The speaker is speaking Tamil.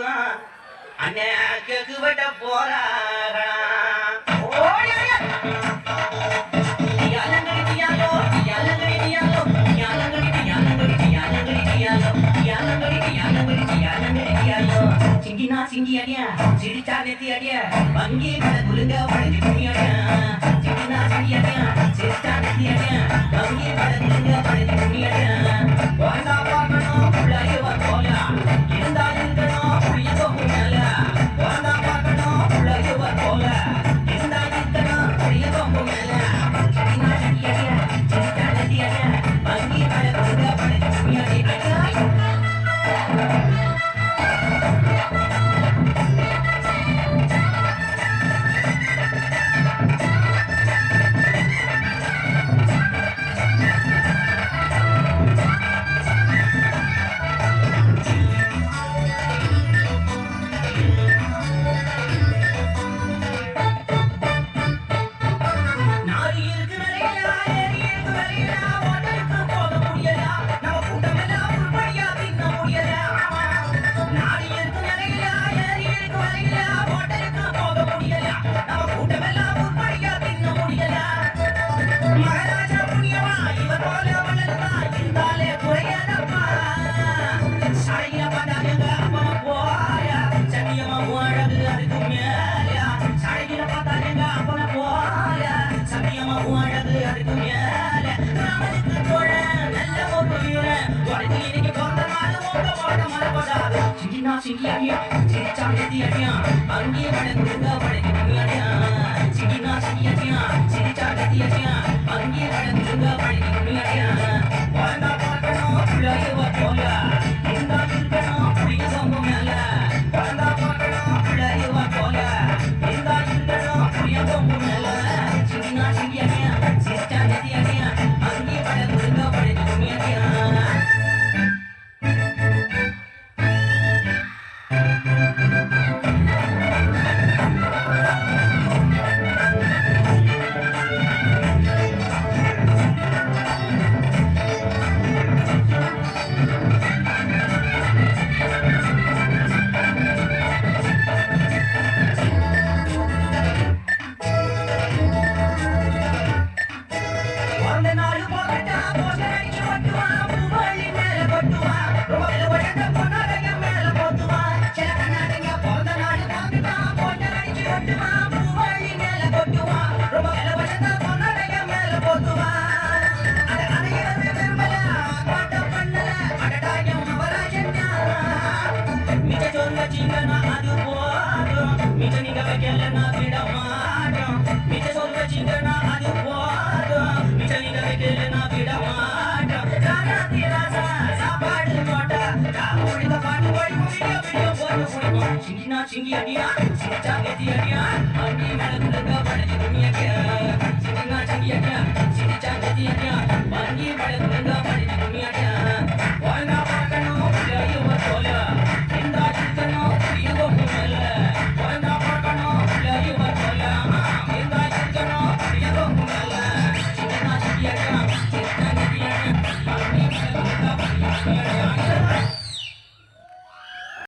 அண்ணன் கேக்கு வெட்ட போறாங்களா சிங்கினா சிங்கி அடியா சிரிச்சா நெத்தி அடியா வங்கி கடை குலுங்க படைச்சு துணி அடியா சிங்கினா சிங்கி அடியா சிரிச்சா நெத்தி அடியா வங்கி கடை குலுங்க படைச்சு துணி அடியா வாழ்ந்தா பார்க்கணும் புள்ளையவ போல இருந்தா இருக்கணும் புளிய போகும் மேல வாழ்ந்தா பார்க்கணும் புள்ளையவ போல இருந்தா இருக்கணும் புளிய போகும் மேல சிங்கினா சிங்கி அடியா சிரிச்சா நெத்தி அடியா வங்கி கடை குலுங்க படைச்சு துணி அடியா சிங்கியா சிரிச்சா நெத்தி அடியா அங்கே வட குடுங்க வடக்கு துணி அடியா சிங்கினா சிங்கியா சிரிச்சா நெத்தி அடியா அங்கே வட குடுங்க வடக்கு துணி அடியா வாழ்ந்தா பார்க்கணும் புள்ளையவ போல இருந்தா இருக்கணும் புளிய சொம்பு மேல வாழ்ந்தா பார்க்கணும் புள்ளையவ போல இருந்தா இருக்கணும் புளிய சொம்பு மேல சிங்கினா சிங்கியா சிரிச்சா நெத்தி அடியா அங்கே வட குடுங்க வடக்கு துணி அடியா சிங்கினா சிங்கி அடியா சிரிச்சா நெத்தி அடியா அங்கே மழை படைச்சு துணி அடியா சிங்கினா சிங்கி அடியா சிரிச்சா நெத்தி அடியா அங்கே மழை படைச்சு துணி அடியா